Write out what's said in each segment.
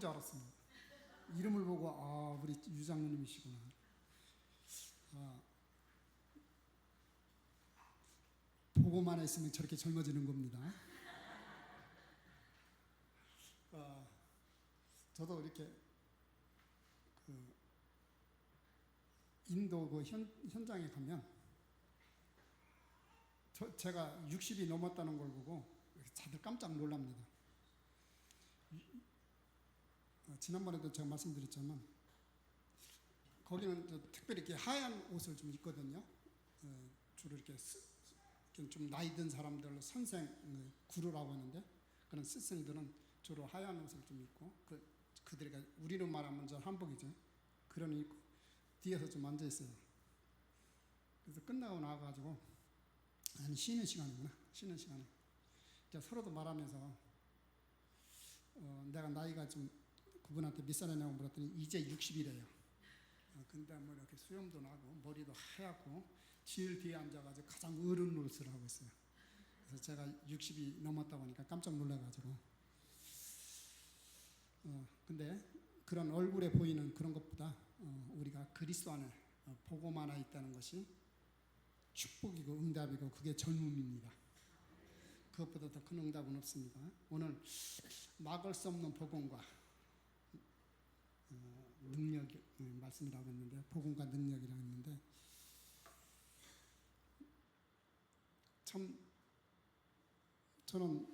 줄 알았습니다. 이름을 보고 우리 유장로님이시구나. 보고만 했으면 저렇게 젊어지는 겁니다. 저도 이렇게 인도 현장에 가면 제가 60이 넘었다는 걸 보고 다들 깜짝 놀랍니다. 지난번에도 제가 말씀드렸지만 거기는 특별히 이렇게 하얀 옷을 좀 입거든요. 주로 이렇게 좀 나이 든 사람들 선생 구루라고 하는데 그런 스승들은 주로 하얀 옷을 좀 입고 그들이 우리로 말하면 저 한복이죠. 그런 입고 뒤에서 좀 앉아 있어요. 그래서 끝나고 나와가지고 쉬는 시간이구나. 쉬는 시간에 서로도 말하면서 내가 나이가 좀 그분한테 몇 살이냐고 물었더니 이제 60이래요. 근데 뭐 이렇게 수염도 나고 머리도 하얗고 제일 뒤에 앉아가지고 가장 어른 노릇을 하고 있어요. 그래서 제가 60이 넘었다고 하니까 깜짝 놀라가지고 근데 그런 얼굴에 보이는 그런 것보다 우리가 그리스도 안에 복음 안에 있다는 것이 축복이고 응답이고 그게 젊음입니다. 그것보다 더 큰 응답은 없습니다. 오늘 막을 수 없는 복음과 능력 말씀이라고 했는데 복음과 능력이라고 했는데 참 저는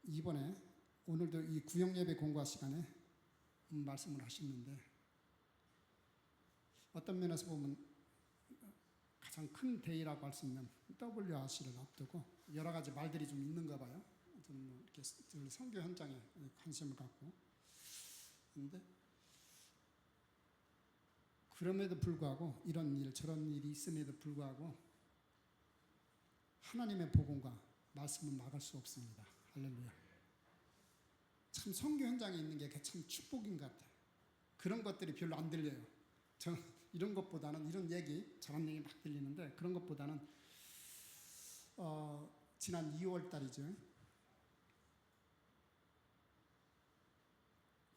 이번에 오늘도 이 구역예배 공과 시간에 말씀을 하셨는데 어떤 면에서 보면 가장 큰 대의라고 할 수 있는 WRC를 앞두고 여러 가지 말들이 좀 있는가 봐요. 좀 이렇게 선교 현장에 관심을 갖고 그런데 그럼에도 불구하고 이런 일 저런 일이 있음에도 불구하고 하나님의 복음과 말씀은 막을 수 없습니다. 할렐루야. 참 선교 현장에 있는 게 참 축복인 것 같아요. 그런 것들이 별로 안 들려요. 저는 이런 것보다는 이런 얘기 저런 얘기 막 들리는데 그런 것보다는 지난 2월 달이죠.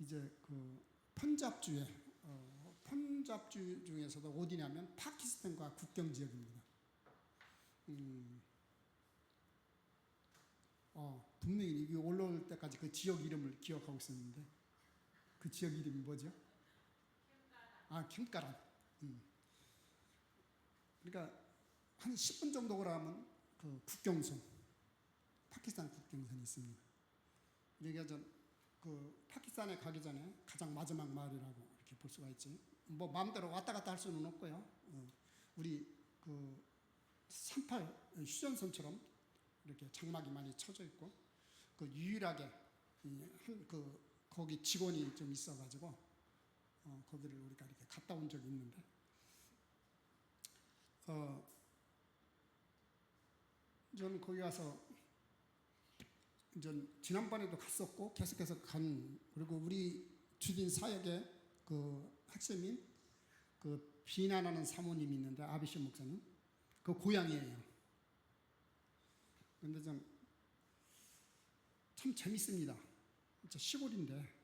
이제 펀잡주에 펀잡주 중에서도 어디냐면 파키스탄과 국경 지역입니다. 분명히 이게 올라올 때까지 그 지역 이름을 기억하고 있었는데 그 지역 이름이 뭐죠? 캠가란. 그러니까 한 10분 정도 걸어가면 그 국경선, 파키스탄 국경선이 있습니다. 그러니까 그 파키스탄에 가기 전에 가장 마지막 마을이라고 이렇게 볼 수가 있지. 뭐 마음대로 왔다 갔다 할 수는 없고요. 우리 그 38 휴전선처럼 이렇게 장막이 많이 쳐져 있고 그 유일하게 거기 직원이 좀 있어가지고 거기를 우리가 이렇게 갔다 온 적이 있는데 저는 거기 가서 지난번에도 갔었고 계속해서 그리고 우리 주진 사역의 그 핵심인 그 비난하는 사모님이 있는데 아비시 목사님 그 고향이에요. 근데 참 재밌습니다. 진짜 시골인데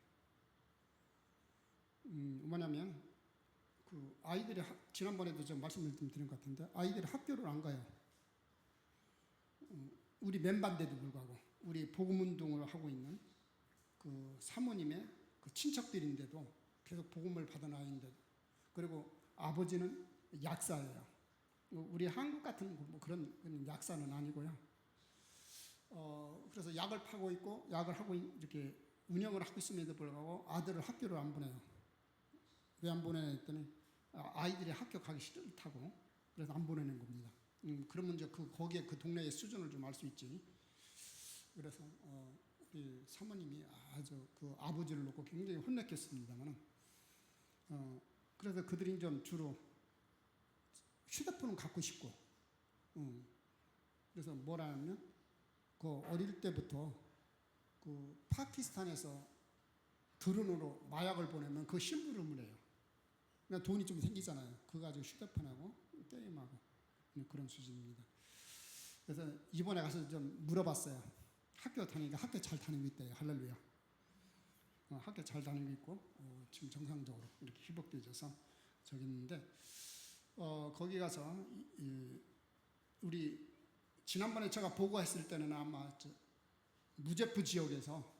뭐냐면 그 아이들이 지난번에도 제가 말씀을 좀 드린 것 같은데 아이들이 학교를 안 가요. 우리 멤버인데도 불구하고 우리 복음운동을 하고 있는 그 사모님의 그 친척들인데도 계속 복음을 받은 아이인데도 그리고 아버지는 약사예요. 우리 한국 같은 뭐 그런 약사는 아니고요. 그래서 약을 파고 있고 약을 하고 이렇게 운영을 하고 있음에도 불구하고 아들을 학교를 안 보내요. 왜 안 보내냐 했더니 아이들이 학교 가기 싫다고 그래서 안 보내는 겁니다. 그러면 이제 거기에 그 동네의 수준을 좀 알 수 있지. 그래서 우리 사모님이 아주 그 아버지를 놓고 굉장히 혼냈겠습니다만은 그래서 그들이 좀 주로 휴대폰은 갖고 싶고 그래서 뭐라 하면 그 어릴 때부터 그 파키스탄에서 드론으로 마약을 보내면 그 심부름을 해요. 그러니까 돈이 좀 생기잖아요. 그거 가지고 휴대폰하고 게임하고 그런 수준입니다. 그래서 이번에 가서 좀 물어봤어요. 학교 다니니까 학교 잘 다니고 있대요. 할렐루야. 학교 잘 다니고 있고 지금 정상적으로 이렇게 회복되어서 저기 있는데 거기 가서 우리 지난번에 제가 보고했을 때는 아마 무제프 지역에서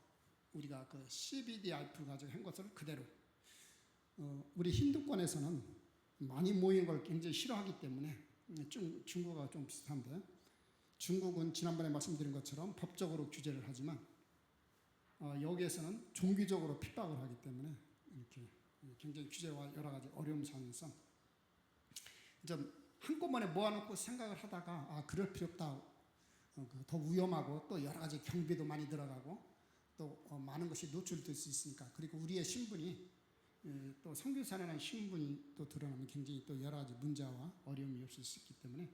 우리가 그 CBDRF를 가지고 한 것을 그대로 우리 힌두권에서는 많이 모이는 걸 굉장히 싫어하기 때문에 중국하고 좀 비슷한데 중국은 지난번에 말씀드린 것처럼 법적으로 규제를 하지만 여기에서는 종교적으로 핍박을 하기 때문에 이렇게 굉장히 규제와 여러 가지 어려움 상에서 이제 한꺼번에 모아놓고 생각을 하다가 그럴 필요 없다. 더 위험하고 또 여러 가지 경비도 많이 들어가고 또 많은 것이 노출될 수 있으니까 그리고 우리의 신분이 또 선교사라는 신분이 또 드러나면 굉장히 또 여러 가지 문제와 어려움이 없을 수 있기 때문에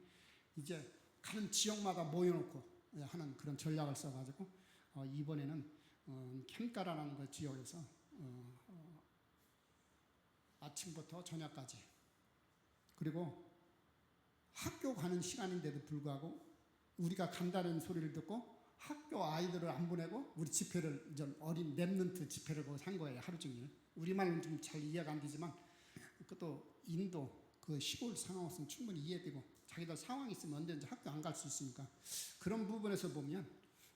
이제 가는 지역마다 모여놓고 하는 그런 전략을 써가지고 이번에는 캠가라는 그 지역에서 아침부터 저녁까지 그리고 학교 가는 시간인데도 불구하고 우리가 간다는 소리를 듣고 학교 아이들을 안 보내고 우리 집회를 좀 어린 랩넌트 집회를 거기서 한 거예요. 하루 종일. 우리말은 좀 잘 이해가 안 되지만 그것도 인도 그 시골 상황으로서는 충분히 이해되고 자기들 상황이 있으면 언제든지 학교 안 갈 수 있으니까 그런 부분에서 보면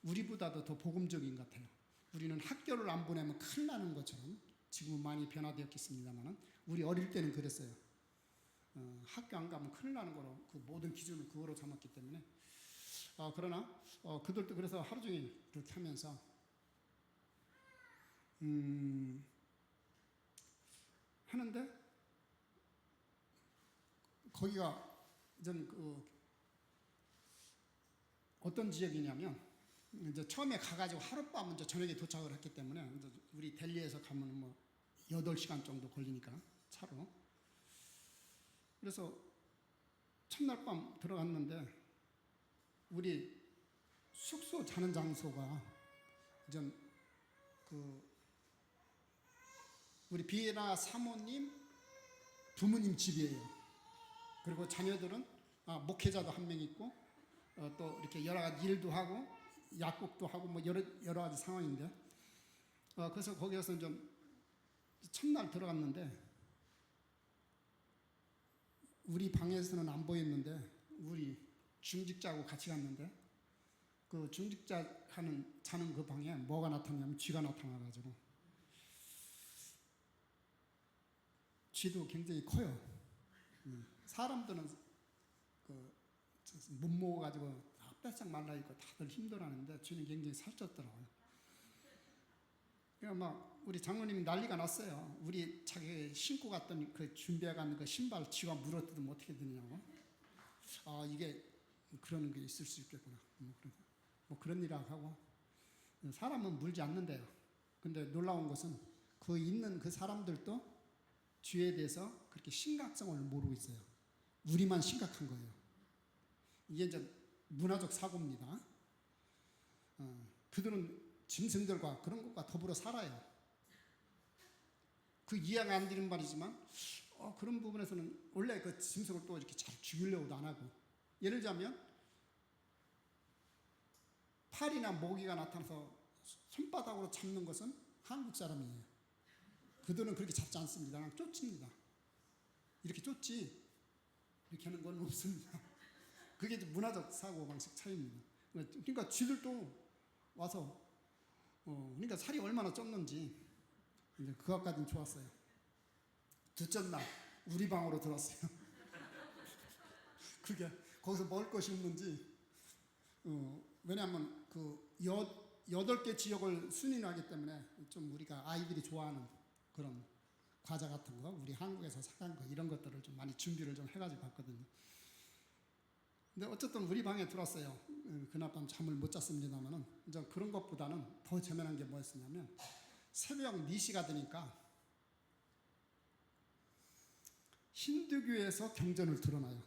우리보다도 더 복음적인 것 같아요. 우리는 학교를 안 보내면 큰일 나는 것처럼 지금은 많이 변화되었겠습니다만 우리 어릴 때는 그랬어요. 학교 안 가면 큰일 나는 거로 그 모든 기준을 그거로 삼았기 때문에 그러나 그들도 그래서 하루 종일 그렇게 하면서 하는데 거기가 전 어떤 지역이냐면 이제 처음에 가가지고 하룻밤 이제 저녁에 도착을 했기 때문에 이제 우리 델리에서 가면 뭐 8시간 정도 걸리니까 차로. 그래서 첫날 밤 들어갔는데 우리 숙소 자는 장소가 이제 우리 비에나 사모님 부모님 집이에요. 그리고 자녀들은 목회자도 한 명 있고 또 이렇게 여러 가지 일도 하고 약국도 하고 뭐 여러 가지 상황인데 그래서 거기에서 좀 첫날 들어갔는데 우리 방에서는 안 보였는데 우리 중직자하고 같이 갔는데 그 중직자 자는 그 방에 뭐가 나타나냐면 쥐가 나타나가지고 쥐도 굉장히 커요. 사람들은 못 먹어가지고 다 뺏싹 말라있고 다들 힘들어하는데 쥐는 굉장히 살쪘더라고요. 그러니까 막 우리 장로님이 난리가 났어요. 우리 자기 신고 갔더니 그 준비해간 그 신발 쥐가 물어뜯으면 어떻게 되냐고. 이게 그런 게 있을 수 있겠구나. 뭐 그런 일을 하고 사람은 물지 않는데요. 근데 놀라운 것은 그 있는 그 사람들도 쥐에 대해서 그렇게 심각성을 모르고 있어요. 우리만 심각한 거예요. 이게 이제 문화적 사고입니다. 그들은 짐승들과 그런 것과 더불어 살아요. 그 이해가 안 되는 말이지만 그런 부분에서는 원래 그 짐승을 또 이렇게 잘 죽이려고도 안 하고 예를 들자면 팔이나 모기가 나타나서 손바닥으로 잡는 것은 한국 사람이에요. 그들은 그렇게 잡지 않습니다. 그냥 쫓습니다. 이렇게 쫓지 이렇게 하는 건 없습니다. 그게 이제 문화적 사고 방식 차이입니다. 그러니까 쥐들도 와서 그러니까 살이 얼마나 쪘는지 이제 그것까지는 좋았어요. 둘째 날 우리 방으로 들어왔어요. 그게 거기서 먹을 것이 없는지 왜냐하면 그 8개 지역을 순위하기 때문에 좀 우리가 아이들이 좋아하는 그런 과자 같은 거 우리 한국에서 사간 거 이런 것들을 좀 많이 준비를 좀 해가지고 갔거든요. 근데 어쨌든 우리 방에 들어왔어요. 그날 밤 잠을 못 잤습니다만은 이제 그런 것보다는 더 재미난 게 뭐였었냐면 새벽 4시가 되니까 힌두교에서 경전을 드러나요.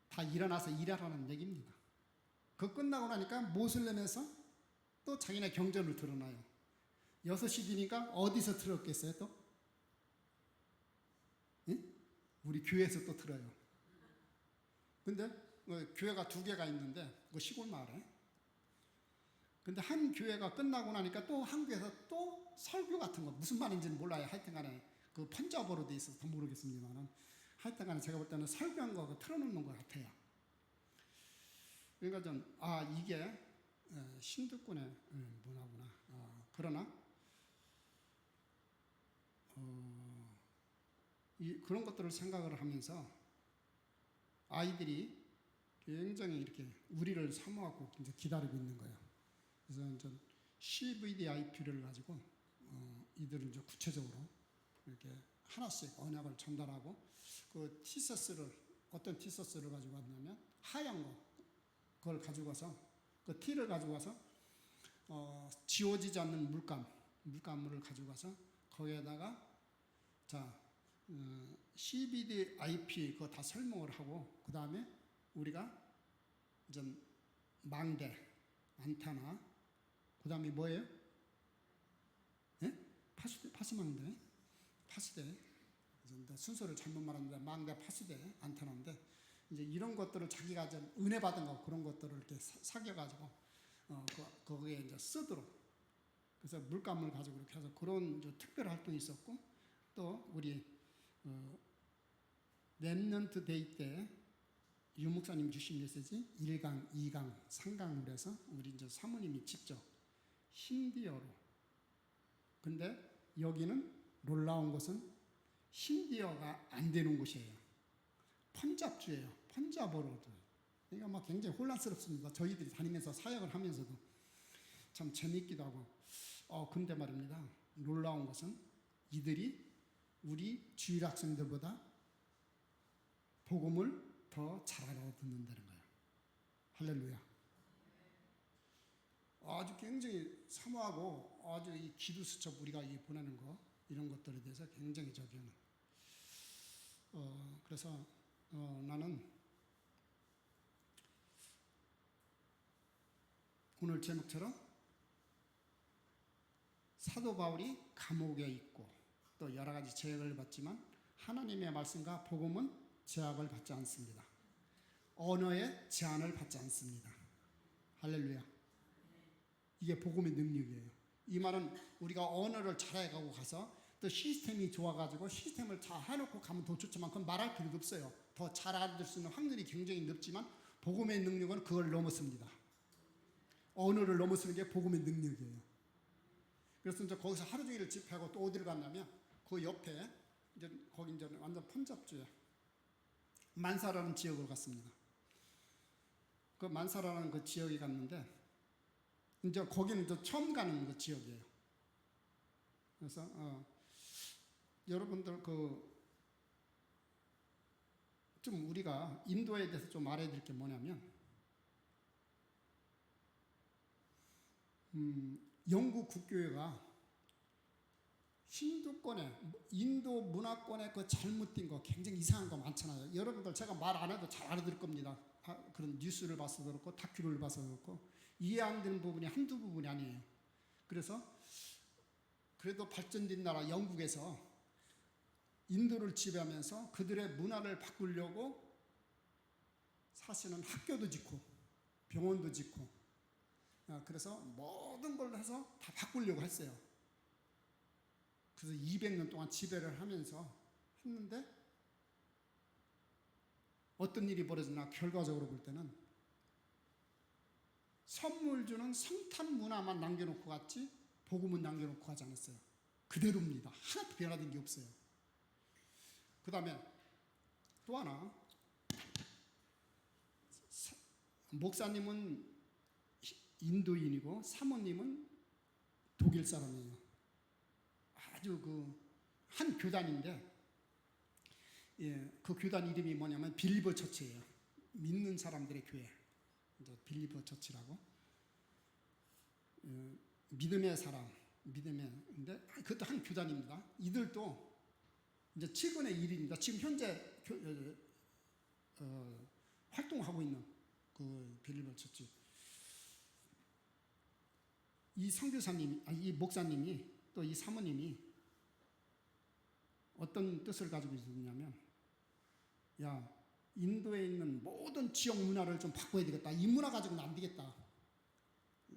다 일어나서 일하라는 얘기입니다. 그거 끝나고 나니까 모슬렘에서 또 자기네 경전을 드러나요. 6시 되니까 어디서 들었겠어요 또? 응? 우리 교회에서 또 들어요. 근데 교회가 2개가 있는데 그 시골 마을에 근데 한 교회가 끝나고 나니까 또 한 교회에서 또 설교 같은 거, 무슨 말인지는 몰라요. 하여튼 간에 그 펀자어로 돼 있어서 더 모르겠습니다만은, 하여튼 간에 제가 볼 때는 설교한 거 틀어놓는 것 같아요. 그러니까 이게 신득권의 문화구나. 그러나 그런 것들을 생각을 하면서 아이들이 굉장히 이렇게 우리를 사모하고 이제 기다리고 있는 거예요. 그래서 이제 CVDIP를 가지고 이들을 이제 구체적으로 이렇게 하나씩 언약을 전달하고, 그 어떤 티셔츠를 가지고 왔냐면 하얀 그걸 가지고 와서 그 티를 가지고 와서 지워지지 않는 물감을 가지고 와서 거기에다가 CVDIP 그거 다 설명을 하고, 그 다음에 우리가 이제 망대, 안테나, 그 다음에 뭐예요? 예? 파수망대, 파수대. 순서를 잘못 말했는데 망대, 파수대, 안테나인데, 이제 이런 것들을 자기가 좀 은혜 받은 거, 그런 것들을 이렇게 사겨가지고 거기에 이제 쓰도록, 그래서 물감을 가지고 이렇게 해서 그런 특별 활동이 있었고, 또 우리 랩넌트 데이 때 유 목사님 주신 메시지 1강, 2강, 3강으로 해서 우리 이제 사모님이 직접 힌디어로. 근데 여기는 놀라운 것은 힌디어가 안 되는 곳이에요. 펀잡주예요. 펀잡어로. 그러니까 막 굉장히 혼란스럽습니다. 저희들이 다니면서 사역을 하면서도 참 재밌기도 하고. 근데 말입니다. 놀라운 것은 이들이 우리 주일 학생들보다 복음을 더 잘 알아듣는다는 거예요. 할렐루야. 아주 굉장히 사모하고 아주 이 기도 수첩 우리가 보내는 거, 이런 것들에 대해서 굉장히 저기는. 그래서 나는 오늘 제목처럼 사도 바울이 감옥에 있고 또 여러 가지 제약을 받지만 하나님의 말씀과 복음은 제약을 받지 않습니다. 언어의 제한을 받지 않습니다. 할렐루야. 이게 복음의 능력이에요. 이 말은 우리가 언어를 잘해가고 가서 또 시스템이 좋아가지고 시스템을 잘 해놓고 가면 더 좋지만 그건 말할 필요도 없어요. 더 잘 알아들 수 있는 확률이 굉장히 높지만 복음의 능력은 그걸 넘었습니다. 언어를 넘어서는 게 복음의 능력이에요. 그래서 이제 거기서 하루 종일 집회하고 또 어디를 갔냐면 그 옆에 이제 거기 이제 완전 펀잡주에 만사라는 지역을 갔습니다. 그 만사라는 그 지역에 갔는데 이제 거기는 이제 처음 가는 그 지역이에요. 그래서 여러분들 좀 우리가 인도에 대해서 좀 알아야 될 게 뭐냐면 영국 국교회가 힌두권에 인도 문화권에 그 잘못된 거 굉장히 이상한 거 많잖아요. 여러분들 제가 말 안 해도 잘 알아들을 겁니다. 그런 뉴스를 봐서도 그렇고 다큐를 봐서도 그렇고 이해 안 되는 부분이 한두 부분이 아니에요. 그래서 그래도 발전된 나라 영국에서 인도를 지배하면서 그들의 문화를 바꾸려고 사실은 학교도 짓고 병원도 짓고 그래서 모든 걸 해서 다 바꾸려고 했어요. 그래서 200년 동안 지배를 하면서 했는데 어떤 일이 벌어지나 결과적으로 볼 때는 선물 주는 성탄 문화만 남겨놓고 갔지 복음은 남겨놓고 가지 않았어요. 그대로입니다. 하나도 변화된 게 없어요. 그 다음에 또 하나, 목사님은 인도인이고 사모님은 독일 사람이에요. 아주 한 교단인데, 그 교단 이름이 뭐냐면 빌리버 처치예요. 믿는 사람들의 교회. 빌리버 처치라고. 믿음의 사람, 믿음의, 그것도 한 교단입니다. 이들도 이제 최근의 일입니다. 지금 현재 활동하고 있는 그 빌리버 처치. 이 선교사님, 이 목사님이 또 이 사모님이 어떤 뜻을 가지고 있었냐면, 야, 인도에 있는 모든 지역 문화를 좀 바꿔야 되겠다. 이 문화 가지고는 안 되겠다.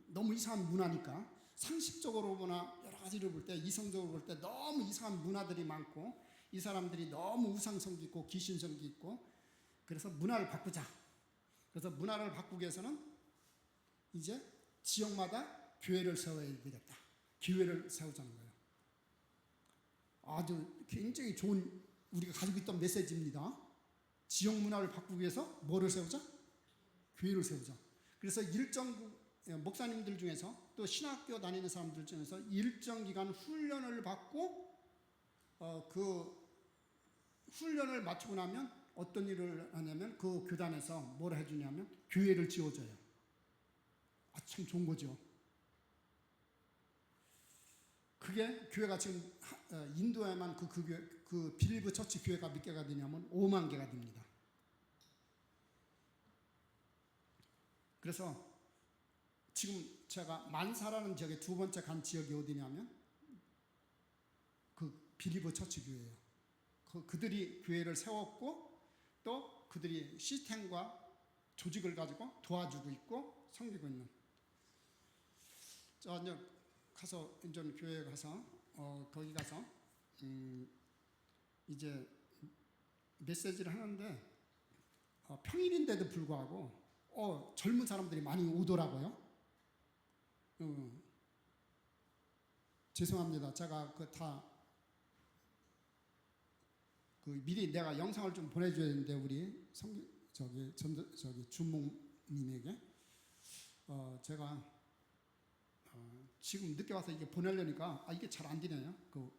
너무 이상한 문화니까 상식적으로 보나 여러 가지를 볼 때 이성적으로 볼 때 너무 이상한 문화들이 많고 이 사람들이 너무 우상성기 있고 귀신성기 있고 그래서 문화를 바꾸자. 그래서 문화를 바꾸기 위해서는 이제 지역마다 교회를 세워야 되겠다. 교회를 세우자는 거예요. 아주 굉장히 좋은 우리가 가지고 있던 메시지입니다. 지역 문화를 바꾸기 위해서 뭐를 세우자? 교회를 세우자. 그래서 일정 목사님들 중에서 또 신학교 다니는 사람들 중에서 일정 기간 훈련을 받고 그 훈련을 마치고 나면 어떤 일을 하냐면 그 교단에서 뭘 해주냐면 교회를 지어줘요. 아, 참 좋은 거죠. 그게 교회가 지금 인도에만 그 빌리브 처치 교회가 몇 개가 되냐면 5만 개가 됩니다. 그래서 지금 제가 만사라는 지역의 두 번째 간 지역이 어디냐면 그 빌리브 처치 교회예요. 그들이 교회를 세웠고 또 그들이 시스템과 조직을 가지고 도와주고 있고 섬기고 있는. 저 이제 가서 인전 교회에 가서 거기 가서 이제 메시지를 하는데 평일인데도 불구하고 젊은 사람들이 많이 오더라고요. 죄송합니다. 제가 미리 내가 영상을 좀 보내줘야 되는데 우리 준목님에게 제가 지금 늦게 와서 이게 보내려니까 이게 잘 안 되네요.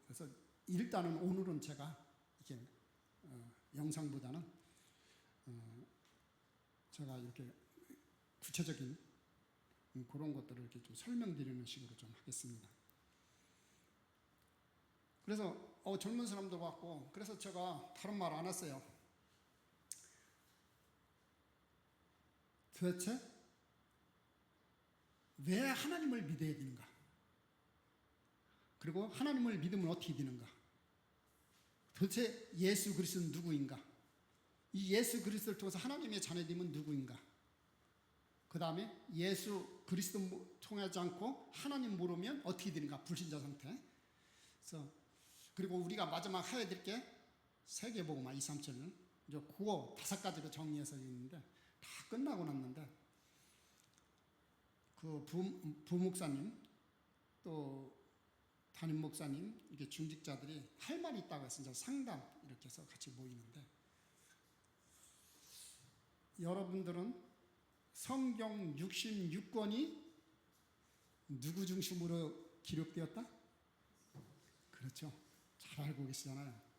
그래서 일단은 오늘은 제가 이렇게 영상보다는 제가 이렇게 구체적인 그런 것들을 이렇게 좀 설명드리는 식으로 좀 하겠습니다. 그래서 젊은 사람도 봤고 그래서 제가 다른 말 안 했어요. 도대체 왜 하나님을 믿어야 되는가? 그리고 하나님을 믿으면 어떻게 되는가? 도대체 예수 그리스도는 누구인가? 이 예수 그리스도를 통해서 하나님의 자녀됨은 누구인가? 그 다음에 예수 그리스도 통하지 않고 하나님 모르면 어떻게 되는가? 불신자 상태. 그리고 우리가 마지막 해야 될 게 세계복음화 2, 3절은 이제 그거 5가지로 정리해서 있는데 다 끝나고 났는데 그 부목사님 또 담임 목사님 이게 중직자들이 할 말이 있다고 해서 이제 상담 이렇게 해서 같이 모이는데 여러분들은 성경 66권이 누구 중심으로 기록되었다? 그렇죠. 잘 알고 계시잖아요.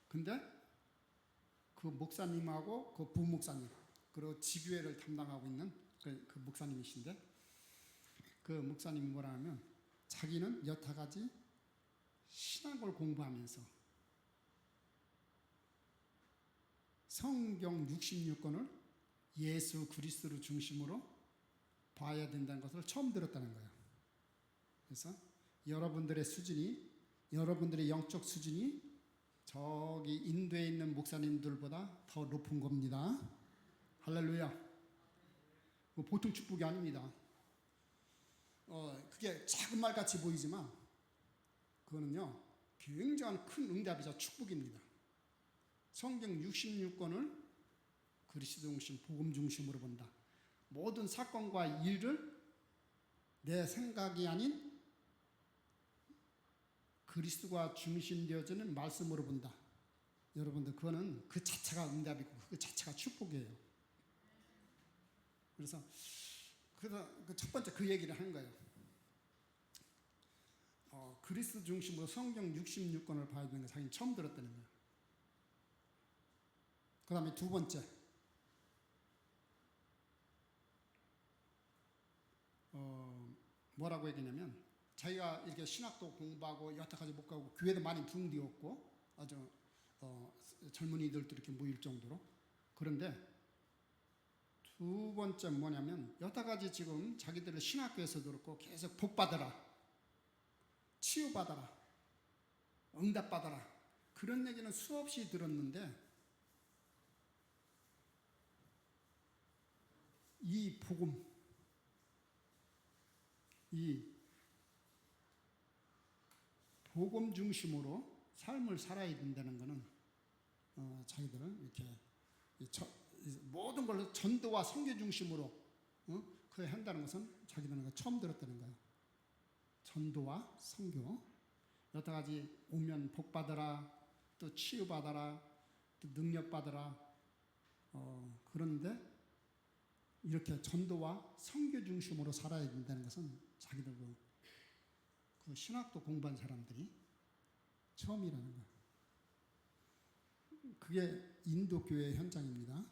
근데 그 목사님하고 그 부목사님 그리고 지교회를 담당하고 있는 그 목사님이신데 그 목사님이 뭐라 하면 자기는 여타가지 신학을 공부하면서 성경 66권을 예수 그리스도를 중심으로 봐야 된다는 것을 처음 들었다는 거예요. 그래서 여러분들의 수준이 여러분들의 영적 수준이 저기 인도에 있는 목사님들보다 더 높은 겁니다. 할렐루야. 보통 축복이 아닙니다. 그게 작은 말 같이 보이지만 그거는요 굉장한 큰 응답이자 축복입니다. 성경 66권을 그리스도 중심, 복음 중심으로 본다. 모든 사건과 일을 내 생각이 아닌 그리스도가 중심되어지는 말씀으로 본다. 여러분들 그거는 그 자체가 응답이고 그 자체가 축복이에요. 그래서 그 첫 번째 그 얘기를 하는 거예요. 그리스도 중심으로 성경 66권을 봐야 되는 거 자기는 처음 들었다는 거예요. 그 다음에 두 번째 뭐라고 얘기냐면 자기가 이렇게 신학도 공부하고 여태까지 못 가고 교회도 많이 붕괴었고 아주 젊은이들도 이렇게 모일 정도로. 그런데 두 번째 뭐냐면 여태까지 지금 자기들을 신학교에서도 그렇고 계속 복받아라, 치유받아라, 응답받아라 그런 얘기는 수없이 들었는데 이 복음 이 복음 중심으로 삶을 살아야 된다는 것은 자기들은 이렇게 모든 걸로 전도와 선교 중심으로 그걸 한다는 것은 자기들은 처음 들었다는 거예요. 전도와 선교. 여태까지 오면 복 받아라, 또 치유 받아라, 또 능력 받아라. 그런데 이렇게 전도와 선교 중심으로 살아야 된다는 것은 자기들 그 신학도 공부한 사람들이 처음이라는 거예요. 그게 인도 교회 현장입니다.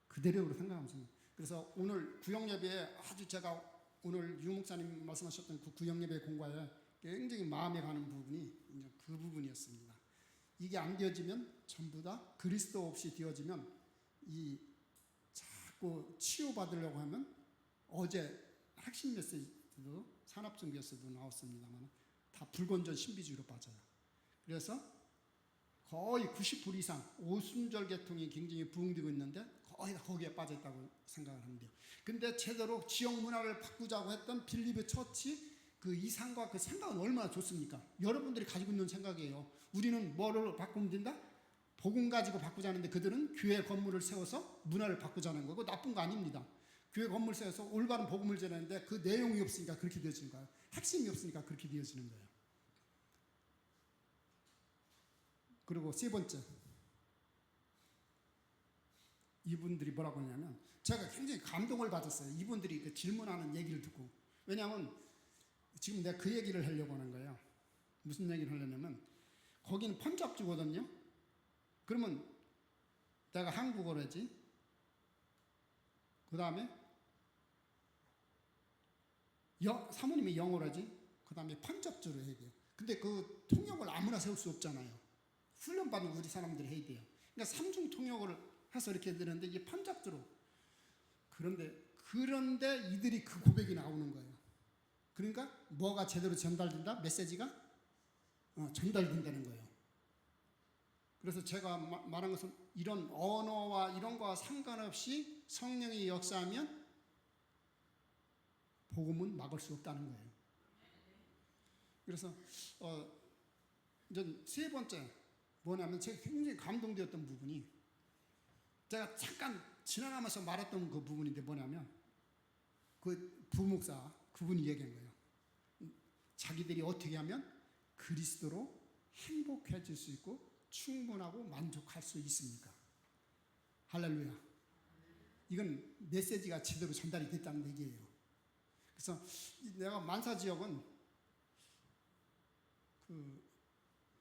그대로로 생각하면서. 그래서 오늘 구역 예배에 아주 제가 오늘 유 목사님 말씀하셨던 그 구역 예배 공과에 굉장히 마음에 가는 부분이 이제 그 부분이었습니다. 이게 안 되어지면 전부 다 그리스도 없이 되어지면 이 자꾸 치유받으려고 하면 어제 핵심 메시지도 산업정비에서도 나왔습니다만 다 불건전 신비주의로 빠져요. 그래서 거의 90% 이상 오순절 계통이 굉장히 부흥되고 있는데 거의 다 거기에 빠져있다고 생각을 하는데요. 근데 제대로 지역 문화를 바꾸자고 했던 빌리브 처치 그 이상과 그 생각은 얼마나 좋습니까? 여러분들이 가지고 있는 생각이에요. 우리는 뭐를 바꾸면 된다? 복음 가지고 바꾸자는데 그들은 교회 건물을 세워서 문화를 바꾸자는 거고 나쁜 거 아닙니다. 교회 건물 세워서 올바른 복음을 전하는데 그 내용이 없으니까 그렇게 되어지는 거예요. 핵심이 없으니까 그렇게 되어지는 거예요. 그리고 세 번째, 이분들이 뭐라고 하냐면 제가 굉장히 감동을 받았어요. 이분들이 그 질문하는 얘기를 듣고. 왜냐하면 지금 내가 그 얘기를 하려고 하는 거예요. 무슨 얘기를 하려냐면 거기는 펀잡주거든요. 그러면 내가 한국어로 하지. 그 다음에 사모님이 영어로 하지. 그 다음에 펀잡주로 해야 돼요. 근데 그 통역을 아무나 세울 수 없잖아요. 훈련받은 우리 사람들이 해야 돼요. 그러니까 삼중 통역을 해서 이렇게 되는데 이게 펀잡주로. 그런데 이들이 그 고백이 나오는 거예요. 그러니까 뭐가 제대로 전달된다? 메시지가 전달된다는 거예요. 그래서 제가 말한 것은 이런 언어와 이런 거와 상관없이 성령이 역사하면 복음은 막을 수 없다는 거예요. 그래서 이제 세 번째 뭐냐면 제가 굉장히 감동되었던 부분이 제가 잠깐 지나가면서 말했던 그 부분인데 뭐냐면 그 부목사 그분이 얘기한 거예요. 자기들이 어떻게 하면 그리스도로 행복해질 수 있고 충분하고 만족할 수 있습니까? 할렐루야. 이건 메시지가 제대로 전달이 됐다는 얘기예요. 그래서 내가 만사 지역은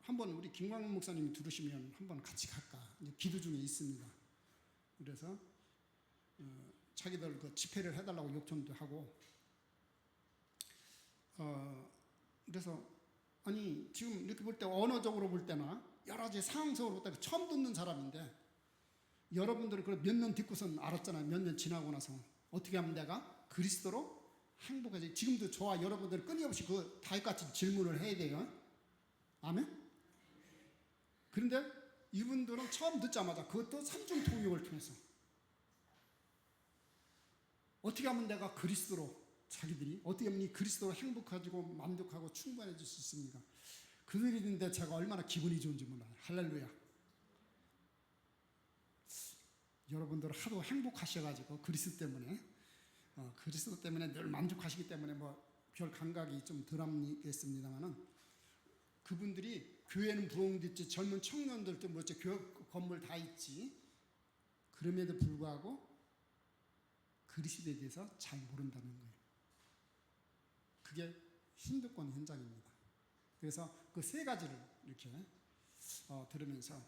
한번 우리 김광훈 목사님이 들으시면 한번 같이 갈까 기도 중에 있습니다. 그래서 자기들 그 집회를 해달라고 요청도 하고 그래서 아니 지금 이렇게 볼 때 언어적으로 볼 때나 여러 가지 상황적으로 볼 때 처음 듣는 사람인데 여러분들은 그걸 몇 년 듣고선 알았잖아요. 몇 년 지나고 나서 어떻게 하면 내가 그리스도로 행복해지. 지금도 저와 여러분들 끊임없이 그 다윗같이 질문을 해야 돼요. 아멘? 그런데 이분들은 처음 듣자마자 그것도 삼중 통역을 통해서 어떻게 하면 내가 그리스도로 자기들이 어떻게 하면 이 그리스도로 행복하고 만족하고 충분해질 수 있습니까? 그들이 있는데 제가 얼마나 기분이 좋은지 몰라요. 할렐루야. 여러분들 하도 행복하셔가지고 그리스도 때문에 늘 만족하시기 때문에 뭐 별 감각이 좀 덜하겠습니다만은 그분들이 교회는 부흥됐지 젊은 청년들도 뭐지 교회 건물 다 있지 그럼에도 불구하고 그리스도에 대해서 잘 모른다는 거예요. 그게 힌두권 현장입니다. 그래서 그 세 가지를 이렇게 들으면서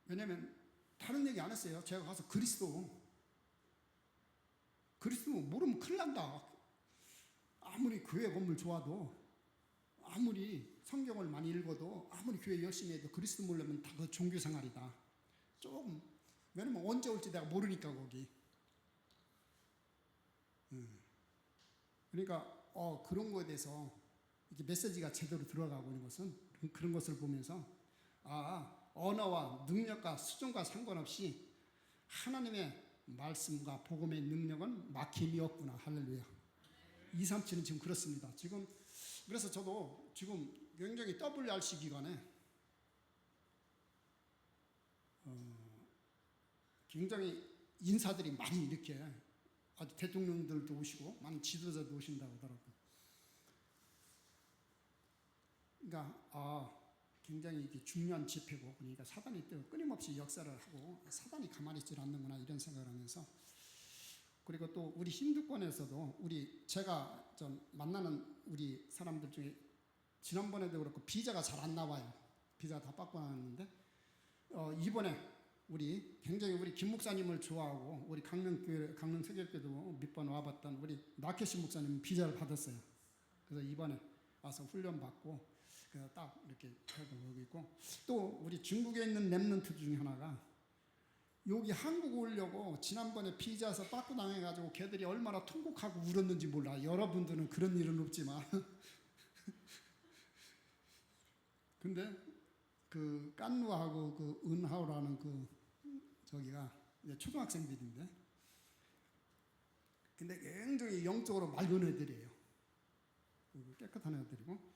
왜냐하면 다른 얘기 안 했어요. 제가 가서 그리스도 모르면 큰일 난다. 아무리 교회 건물 좋아도 아무리 성경을 많이 읽어도 아무리 교회 열심히 해도 그리스도 모르면 다 그 종교 생활이다. 조금 왜냐면 언제 올지 내가 모르니까 거기. 그러니까 그런 거에 대해서 이렇게 메시지가 제대로 들어가고 있는 것은 그런 것을 보면서 언어와 능력과 수준과 상관없이 하나님의 말씀과 복음의 능력은 막힘이 없구나. 할렐루야. 237은 지금 그렇습니다. 지금 그래서 저도 지금 굉장히 WRC 기간에 굉장히 인사들이 많이 이렇게 아주 대통령들도 오시고 많은 지도자도 오신다고 하더라고요. 그러니까 굉장히 이게 중요한 집회고, 그러니까 사단이 또 끊임없이 역사를 하고 사단이 가만히 있질 않는구나 이런 생각을 하면서, 그리고 또 우리 힌두권에서도 제가 좀 만나는 우리 사람들 중에 지난번에도 그렇고 비자가 잘 안 나와요. 비자 다 받고 나왔는데 이번에 굉장히 우리 김 목사님을 좋아하고 우리 강릉 세계교회도 몇 번 와봤던 우리 나케시 목사님 비자를 받았어요. 그래서 이번에 와서 훈련 받고 딱 이렇게 하고 있고, 또 우리 중국에 있는 렘넌트 중에 하나가 여기 한국 오려고 지난번에 비자에서 빠꾸 당해가지고 걔들이 얼마나 통곡하고 울었는지 몰라. 여러분들은 그런 일은 없지만 근데 그 깐누하고 그 은하오라는 저기가 이제 초등학생들인데, 근데 굉장히 영적으로 맑은 애들이에요. 깨끗한 애들이고,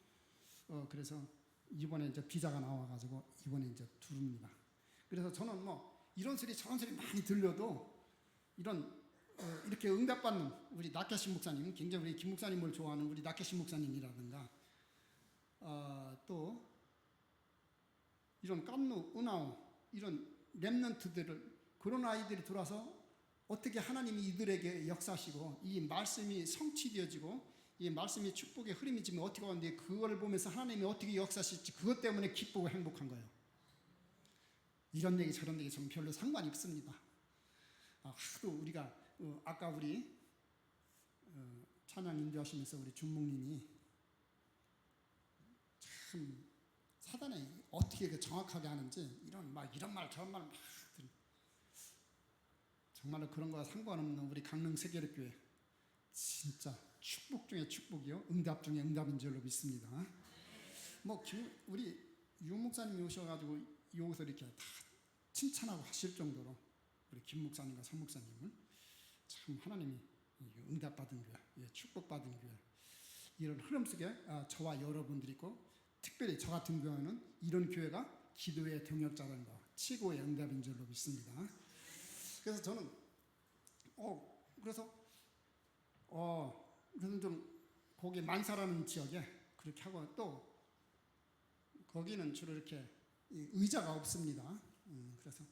그래서 이번에 이제 비자가 나와가지고 이번에 이제 들어옵니다. 그래서 저는 뭐 이런 소리 저런 소리 많이 들려도 이렇게 응답받는 우리 나케시 목사님, 굉장히 우리 김 목사님을 좋아하는 우리 나케시 목사님이라든가 또 이런 깐누, 은하오 이런 렘넌트들을, 그런 아이들이 들어와서 어떻게 하나님이 이들에게 역사하시고 이 말씀이 성취되어지고 이 말씀이 축복의 흐름이 지금 어떻게 하는데, 그걸 보면서 하나님이 어떻게 역사하실지 그것 때문에 기쁘고 행복한 거예요. 이런 얘기 저런 얘기 좀 별로 상관이 없습니다. 하도 우리가 아까 우리 찬양 인도하시면서 우리 준목님이 참 사단이 어떻게 정확하게 하는지 이런 말 저런 말 막 정말로 그런 거와 상관없는 우리 강릉 세계교회 진짜 축복 중에 축복이요, 응답 중에 응답인 줄로 믿습니다. 뭐 우리 유 목사님이 오셔가지고 여기서 이렇게 다 칭찬하고 하실 정도로 우리 김 목사님과 선 목사님을 참 하나님이 응답받은 교회, 축복받은 교회, 이런 흐름 속에 저와 여러분들이 있고, 특별히 저 같은 경우는 이런 교회가 기도의 동역자라는 거 최고의 응답인 줄로 믿습니다. 그래서 저는 그래서 좀 거기 만사라는 지역에 그렇게 하고, 또 거기는 주로 이렇게 의자가 없습니다. 그래서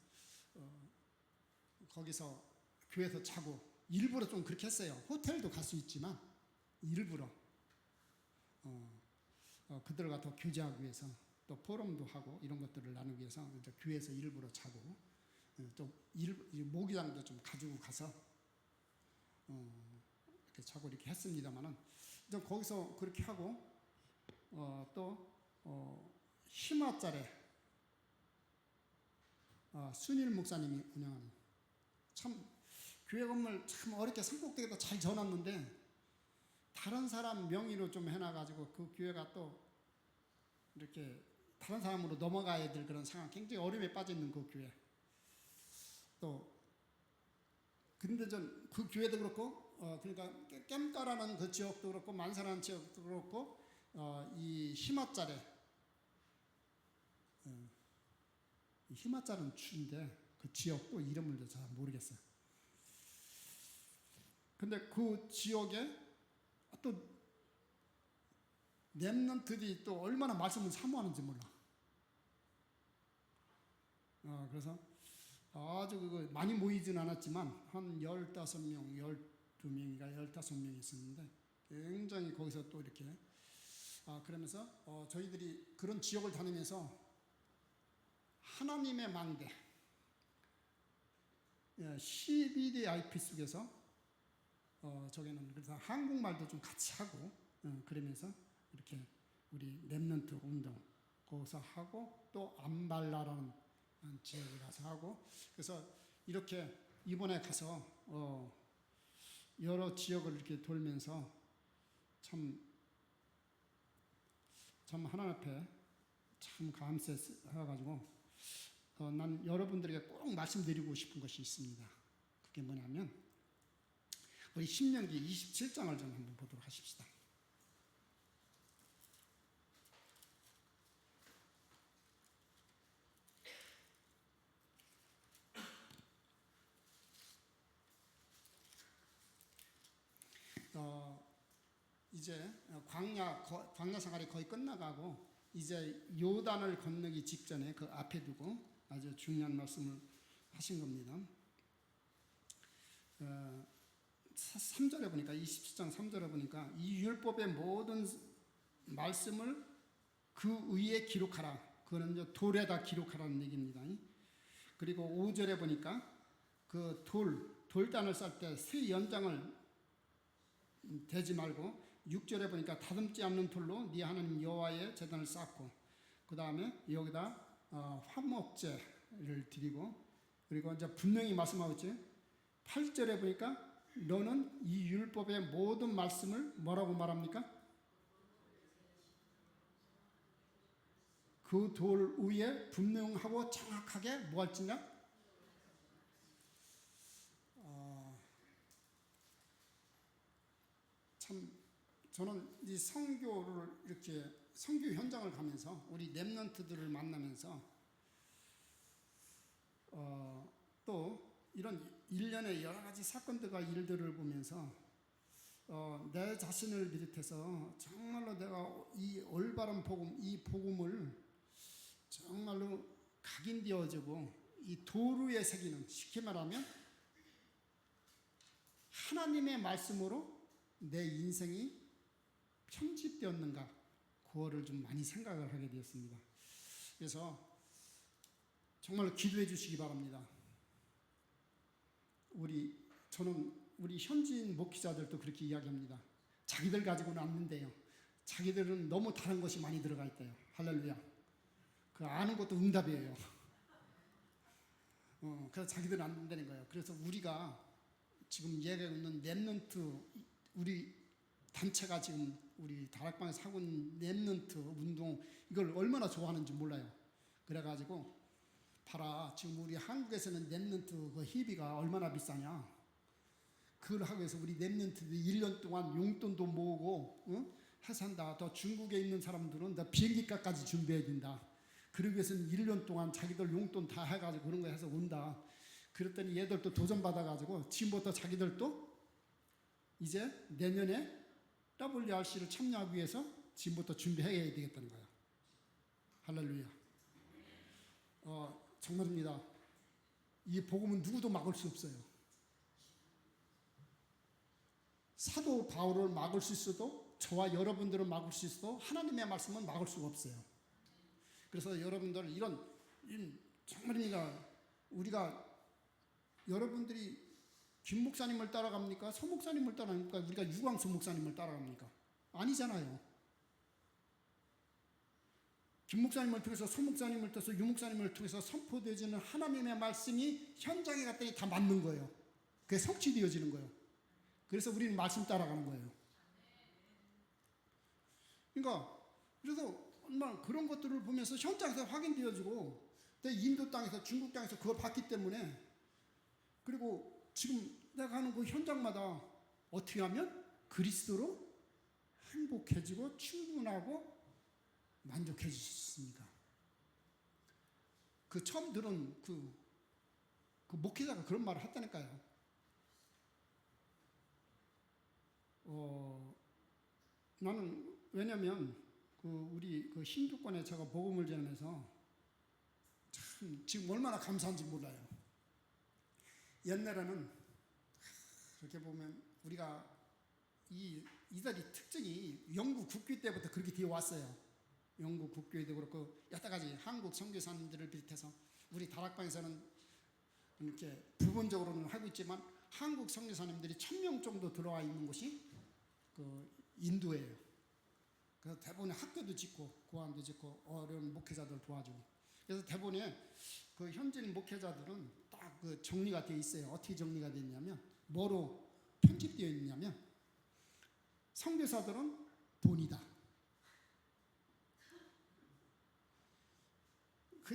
거기서 교회에서 자고, 일부러 좀 그렇게 했어요. 호텔도 갈 수 있지만 일부러 그들과 더 교제하기 위해서, 또 포럼도 하고 이런 것들을 나누기 위해서 이제 교회에서 일부러 자고, 또 모기장도 좀 가지고 가서 이렇게 자고 이렇게 했습니다만은, 이제 거기서 그렇게 하고 또 희마짤에 순일 목사님이 운영하는, 참 교회 건물 참 어렵게 성폭되게도 잘 지어놨는데 다른 사람 명의로 좀 해놔가지고 그 교회가 또 이렇게 다른 사람으로 넘어가야 될 그런 상황, 굉장히 어려움에 빠져 있는 그 교회. 또 근데 전 그 교회도 그렇고 그러니까 깸가라는 그 지역도 그렇고 만사라는 지역도 그렇고 이 희마짤에 희마짤은 추인데 그 지역도 이름을 잘 모르겠어요. 근데 그 지역에 또 렘넌트들이 또 얼마나 말씀을 사모하는지 몰라. 그래서 아주 많이 모이진 않았지만 한 15명, 12명인가 15명이 있었는데, 굉장히 거기서 또 이렇게 그러면서 저희들이 그런 지역을 다니면서 하나님의 망대 CBDIP 속에서 저기는 그래서 한국말도 좀 같이 하고 그러면서 이렇게 우리 렘넌트 운동 거기서 하고, 또 암발라라는 지역에 가서 하고, 그래서 이렇게 이번에 가서 여러 지역을 이렇게 돌면서 참 하나님 앞에 참 감사해가지고 난 여러분들에게 꼭 말씀드리고 싶은 것이 있습니다. 그게 뭐냐면 우리 신명기 27장을 좀 한번 보도록 하십시다. 이제 광야 생활이 거의 끝나가고 이제 요단을 건너기 직전에 그 앞에 두고 아주 중요한 말씀을 하신 겁니다. 3절에 보니까 27장 3절에 보니까 이 율법의 모든 말씀을 그 위에 기록하라. 그거는 이제 돌에다 기록하라는 얘기입니다. 그리고 5절에 보니까 그 돌단을 쌀 때 새 연장을 대지 말고 6절에 보니까 다듬지 않는 돌로 네 하나님 여호와의 제단을 쌓고 그 다음에 여기다 화목제를 드리고 그리고 이제 분명히 말씀하고 있지. 8절에 보니까 너는 이 율법의 모든 말씀을 뭐라고 말합니까? 그 돌 위에 분명하고 정확하게 뭐 할지냐? 참 저는 이 선교를 이렇게 선교 현장을 가면서 우리 렘넌트들을 만나면서 또 이런 일련의 여러 가지 사건들과 일들을 보면서 내 자신을 비롯해서 정말로 내가 이 올바른 복음, 이 복음을 정말로 각인되어지고 이 도루에 새기는, 쉽게 말하면 하나님의 말씀으로 내 인생이 편집되었는가, 그거를 좀 많이 생각을 하게 되었습니다. 그래서 정말로 기도해 주시기 바랍니다. 저는 우리 현지인 목회자들도 그렇게 이야기합니다. 자기들 가지고는 않는데요. 자기들은 너무 다른 것이 많이 들어가 있대요. 할렐루야. 그 아는 것도 응답이에요. 그래서 자기들은 안 된다는 거예요. 그래서 우리가 지금 얘기하고 있는 렘넌트, 우리 단체가 지금 우리 다락방에서 하고 있는 렘넌트 운동, 이걸 얼마나 좋아하는지 몰라요. 그래가지고 봐라, 지금 우리 한국에서는 렘넌트 그 희비가 얼마나 비싸냐. 그걸 하기 위해서 우리 렘넌트들이 1년 동안 용돈도 모으고 해산다. 또 중국에 있는 사람들은 다 비행기값까지 준비해야 된다. 그러기 위해서는 1년 동안 자기들 용돈 다 해가지고 그런 거 해서 온다. 그랬더니 얘들도 도전받아가지고 지금부터 자기들도 이제 내년에 WRC를 참여하기 위해서 지금부터 준비해야 되겠다는 거예요. 할렐루야. 정말입니다. 이 복음은 누구도 막을 수 없어요. 사도 바울을 막을 수 있어도, 저와 여러분들은 막을 수 있어도 하나님의 말씀은 막을 수가 없어요. 그래서 여러분들 이런 정말입니다. 여러분들이 김 목사님을 따라갑니까? 서 목사님을 따라갑니까? 우리가 유광수 목사님을 따라갑니까? 아니잖아요. 김 목사님을 통해서, 서 목사님을 통해서, 유 목사님을 통해서 선포되어지는 하나님의 말씀이 현장에 갔더니 다 맞는 거예요. 그게 성취되어지는 거예요. 그래서 우리는 말씀 따라가는 거예요. 그러니까 그래서 얼마나 그런 것들을 보면서 현장에서 확인되어지고, 인도 땅에서, 중국 땅에서 그걸 봤기 때문에, 그리고 지금 내가 하는 그 현장마다 어떻게 하면 그리스도로 행복해지고 충분하고 만족해질 수 있습니까? 그 처음 들은 그 목회자가 그런 말을 했다니까요. 나는 왜냐면 우리 힌두권에 제가 복음을 전하면서 참 지금 얼마나 감사한지 몰라요. 옛날에는 이렇게 보면 우리가 이들이 특징이 영국 국교 때부터 그렇게 되어 왔어요. 영국 국교에도 그렇고 여러 가지 한국 선교사님들을 비롯해서 우리 다락방에서는 이렇게 부분적으로는 하고 있지만 한국 선교사님들이 1000명 정도 들어와 있는 곳이 인도예요. 그래서 대부분의 학교도 짓고 고아원도 짓고 어려운 목회자들 도와주고, 그래서 대부분의 그 현지인 목회자들은 딱 정리가 되어 있어요. 어떻게 정리가 되어 있냐면, 뭐로 편집되어 있냐면, 선교사들은 돈이다.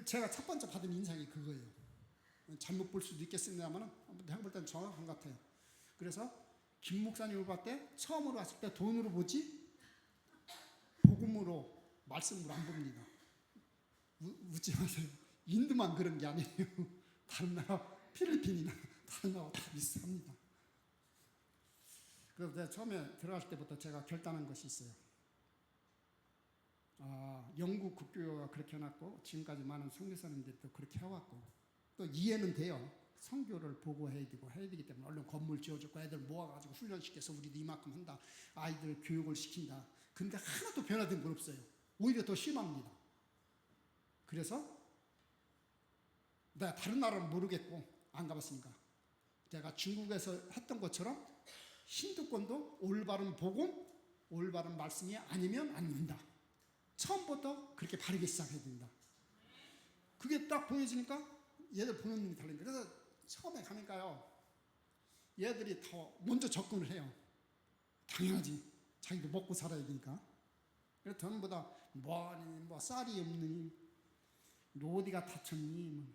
제가 첫 번째 받은 인상이 그거예요. 잘못 볼 수도 있겠습니다만 내가 볼 때는 정확한 것 같아요. 그래서 김 목사님을 봤을 때 처음으로 왔을 때 돈으로 보지 복음으로 말씀으로 안 봅니다. 웃지 마세요. 인도만 그런 게 아니에요. 다른 나라 필리핀이나 다른 나라 다 비슷합니다. 그래서 제가 처음에 들어갈 때부터 제가 결단한 것이 있어요. 영국 국교가 그렇게 해놨고 지금까지 많은 선교사님들이 또 그렇게 해왔고 또 이해는 돼요. 선교를 보고해야 되기 때문에 얼른 건물 지어주고 애들 모아가지고 훈련시켜서 우리도 이만큼 한다. 아이들 교육을 시킨다. 근데 하나도 변화된 건 없어요. 오히려 더 심합니다. 그래서 내가 다른 나라는 모르겠고 안 가봤으니까 제가 중국에서 했던 것처럼 힌두권도 올바른 복음, 올바른 말씀이 아니면 안 된다. 처음부터 그렇게 바르게 시작해야 된다. 그게 딱 보여지니까 얘들 보는 눈이 달라요. 그래서 처음에 가니까요, 얘들이 더 먼저 접근을 해요. 당연하지. 자기도 먹고 살아야 되니까. 그래서 전보다 뭐 쌀이 없느니, 어디가 다쳤니,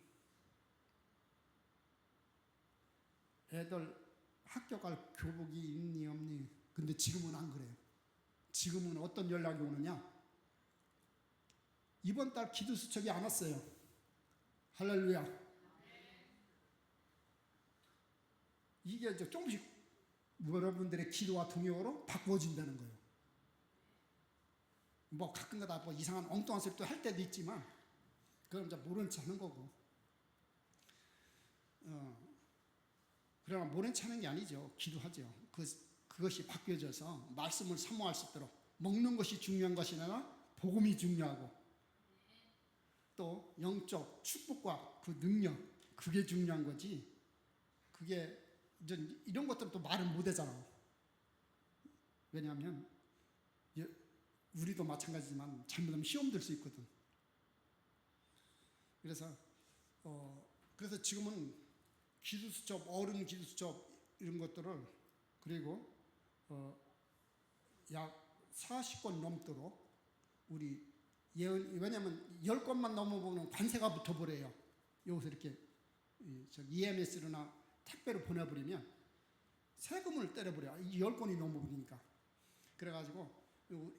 애들 학교 갈 교복이 있니 없니. 근데 지금은 안 그래요. 지금은 어떤 연락이 오느냐? 이번 달 기도 수첩이 안 왔어요. 할렐루야. 이게 이제 조금씩 여러분들의 기도와 동요로 바꾸어진다는 거예요. 뭐 가끔가다 뭐 이상한 엉뚱한 소리도 할 때도 있지만 그건 이제 모른 체 하는 거고. 그러나 모른 체 하는 게 아니죠. 기도하죠. 그것이 바뀌어져서 말씀을 사모할 수 있도록 먹는 것이 중요한 것이 아니라 복음이 중요하고 또 영적 축복과 그 능력 그게 중요한 거지. 그게 이런 것들은 또 말을 못 하잖아. 왜냐하면 우리도 마찬가지지만 잘못하면 시험 들 수 있거든. 그래서 지금은 기도수첩, 어른 기도수첩 이런 것들을 그리고 약 40권 넘도록 우리 왜냐하면 10권만 넘어보면 관세가 붙어버려요. 여기서 이렇게 EMS로나 택배로 보내버리면 세금을 때려버려요. 10권이 넘어버리니까. 그래가지고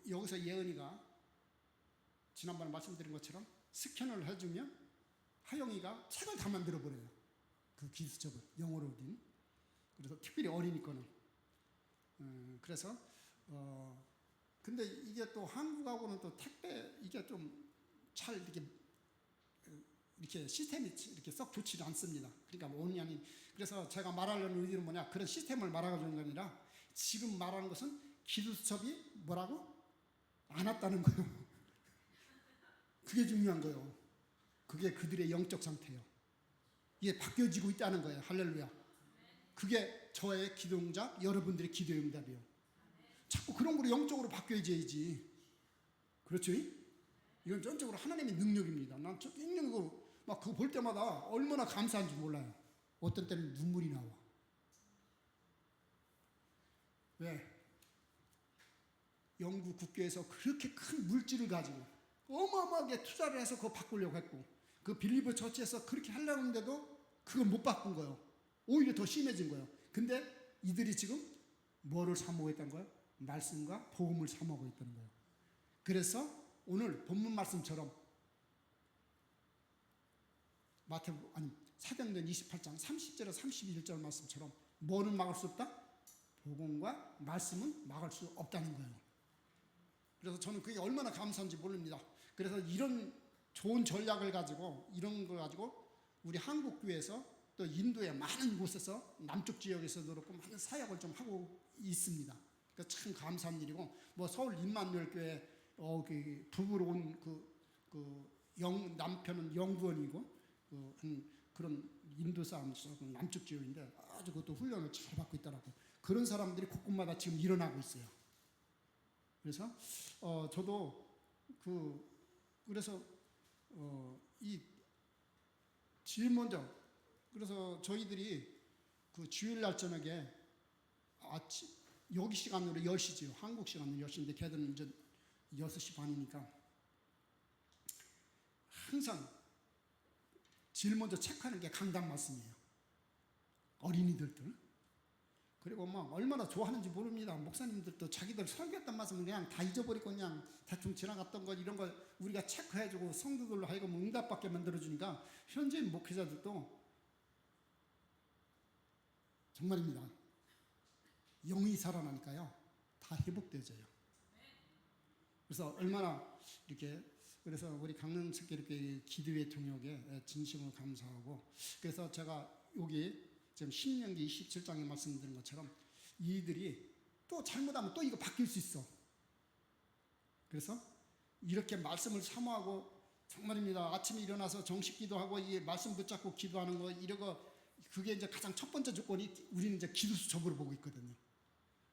여기서 예은이가 지난번에 말씀드린 것처럼 스캔을 해주면 하영이가 책을 다 만들어버려요. 그 기수첩을 영어로 된. 그래서 특별히 어린이 거는. 그래서 근데 이게 또 한국하고는 또 택배 이게 좀 잘 이렇게 시스템이 이렇게 썩 좋지 않습니다. 그러니까 온전히 그래서 제가 말하려는 의지는 뭐냐, 그런 시스템을 말하는 게 아니라 지금 말하는 것은 기도수첩이 뭐라고? 안 왔다는 거예요. 그게 중요한 거예요. 그게 그들의 영적 상태예요. 이게 바뀌어지고 있다는 거예요. 할렐루야. 그게 저의 기도 응답, 여러분들의 기도 응답이에요. 자꾸 그런 거로 영적으로 바뀌어야지. 그렇죠? 이건 전적으로 하나님의 능력입니다. 난 저 능력으로 막 그거 볼 때마다 얼마나 감사한지 몰라요. 어떤 때는 눈물이 나와. 왜? 영국 국교에서 그렇게 큰 물질을 가지고 어마어마하게 투자를 해서 그거 바꾸려고 했고 그 빌리버 처치에서 그렇게 하려고 했는데도 그걸 못 바꾼 거예요. 오히려 더 심해진 거예요. 근데 이들이 지금 뭐를 사모하고 있다는 거예요? 말씀과 복음을 사모하고 있다는 거예요. 그래서 오늘 본문 말씀처럼 사도행전 28장 30절에 31절 말씀처럼 뭐는 막을 수 없다? 복음과 말씀은 막을 수 없다는 거예요. 그래서 저는 그게 얼마나 감사한지 모릅니다. 그래서 이런 좋은 전략을 가지고 이런 걸 가지고 우리 한국교회에서 또 인도의 많은 곳에서 남쪽 지역에서도 그렇고 많은 사역을 좀 하고 있습니다. 그러니까 참 감사한 일이고 뭐 서울 임마누엘교회 그 부부로 온 남편은 영구원이고 그런 인도 사람으로서 남쪽 지역인데 아주 그것도 훈련을 잘 받고 있더라고요. 그런 사람들이 곳곳마다 지금 일어나고 있어요. 그래서 저도 그래서 이 제일 먼저 그래서 저희들이 그 주일날 저녁에 아침 여기 시간으로 10시지요. 한국 시간으로 10시인데 걔들은 이제 6시 반이니까 항상 제일 먼저 체크하는 게 강단 말씀이에요. 어린이들들. 그리고 막 얼마나 좋아하는지 모릅니다. 목사님들도 자기들 설교했던 말씀을 그냥 다 잊어버리고 그냥 대충 지나갔던 것 이런 걸 우리가 체크해주고 성도들로 하여금 응답받게 만들어주니까 현재 목회자들도 정말입니다. 영이 살아나니까요. 다 회복되져요. 그래서 얼마나 이렇게 그래서 우리 강릉특별교회 기도의 동역에 진심으로 감사하고 그래서 제가 여기 지금 신명기 27장에 말씀드린 것처럼 이들이 또 잘못하면 또 이거 바뀔 수 있어. 그래서 이렇게 말씀을 사모하고 정말입니다. 아침에 일어나서 정식 기도하고 이 말씀 붙잡고 기도하는 거 이러고 그게 이제 가장 첫 번째 조건이 우리는 이제 기도수첩으로 보고 있거든요.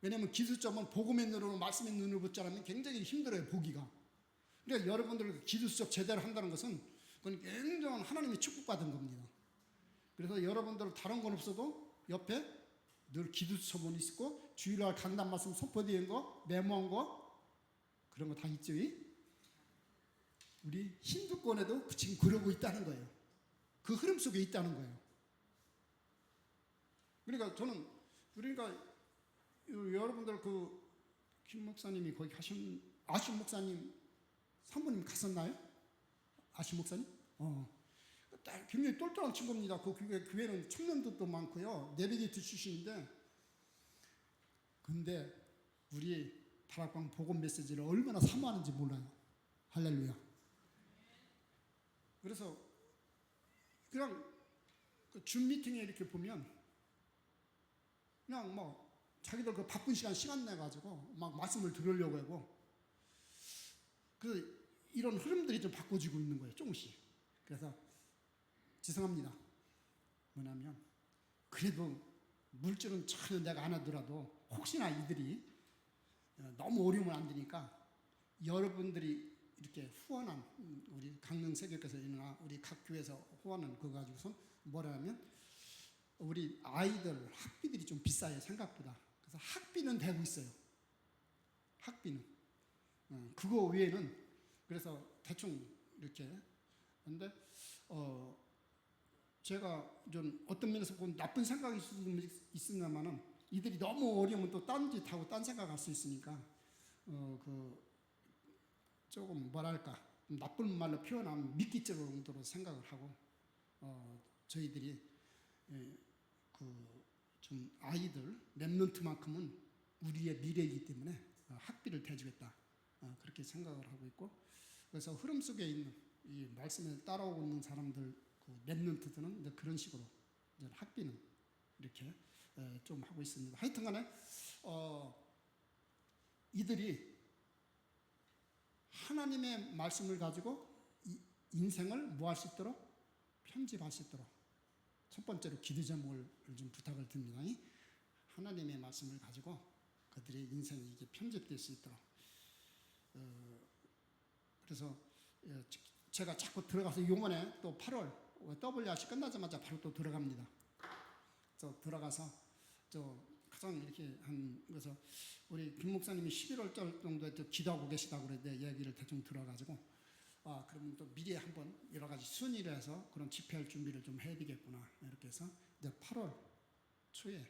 왜냐하면 기도수첩은 복음의 눈으로 말씀의 눈으로 붙지 않으면 굉장히 힘들어요. 보기가. 그러니까 여러분들 기도수첩 제대로 한다는 것은 그건 굉장한 하나님의 축복받은 겁니다. 그래서 여러분들 다른 건 없어도 옆에 늘 기도수첩은 있고 주일날 강단 말씀 선포되어 있는 거 메모한 거 그런 거 다 있죠. 우리 힌두권에도 지금 그러고 있다는 거예요. 그 흐름 속에 있다는 거예요. 그러니까 저는 여러분들 그 김 목사님이 거기 가신 아심 목사님 사모님 갔었나요? 아심 목사님? 굉장히 똘똘한 친구입니다. 그 교회는 청년들도 많고요. 내비게이트 출신인데 근데 우리 다락방 복음 메시지를 얼마나 사모하는지 몰라요. 할렐루야. 그래서 그냥 줌 미팅에 이렇게 보면 그냥 뭐 자기들 그 바쁜 시간 내가지고 막 말씀을 들으려고 하고 그 이런 흐름들이 좀 바꿔지고 있는 거예요. 조금씩. 그래서 죄송합니다. 뭐냐면 그래도 물질은 전혀 내가 안 하더라도 혹시나 이들이 너무 어려우면 안 되니까 여러분들이 이렇게 후원한 우리 강릉세교께서 일어나 우리 각 교회에서 후원은 그거 가지고서 뭐라면 우리 아이들 학비들이 좀 비싸요. 생각보다. 그래서 학비는 되고 있어요. 학비는. 그거 외에는 그래서 대충 이렇게 근데 제가 좀 어떤 면에서 보면 나쁜 생각이 있으냐면은 이들이 너무 어려우면 또 딴짓하고 딴 생각할 수 있으니까 조금 뭐랄까 나쁜 말로 표현하면 미끼질 정도로 생각을 하고 저희들이 좀 아이들 랩런트만큼은 우리의 미래이기 때문에 학비를 대주겠다 그렇게 생각을 하고 있고 그래서 흐름 속에 있는 이 말씀을 따라오고 있는 사람들 그 랩런트들은 이제 그런 식으로 이제 학비는 이렇게 좀 하고 있습니다. 하여튼간에 이들이 하나님의 말씀을 가지고 인생을 뭐 할 수 있도록 편집할 수 있도록 첫 번째로 기도 제목을 좀 부탁을 드립니다. 하나님의 말씀을 가지고 그들의 인생이 이게 편집될 수 있도록 그래서 제가 자꾸 들어가서 이번에 또 8월 WRC 끝나자마자 바로 또 들어갑니다. 저 들어가서 가장 이렇게 그래서 우리 김 목사님이 11월 정도에 또 기도하고 계시다고 그랬는데 얘기를 대충 들어가지고 그러면 또 미리 한번 여러 가지 순위를 해서 그런 집회할 준비를 좀 해야 되겠구나 이렇게 해서 이제 8월 초에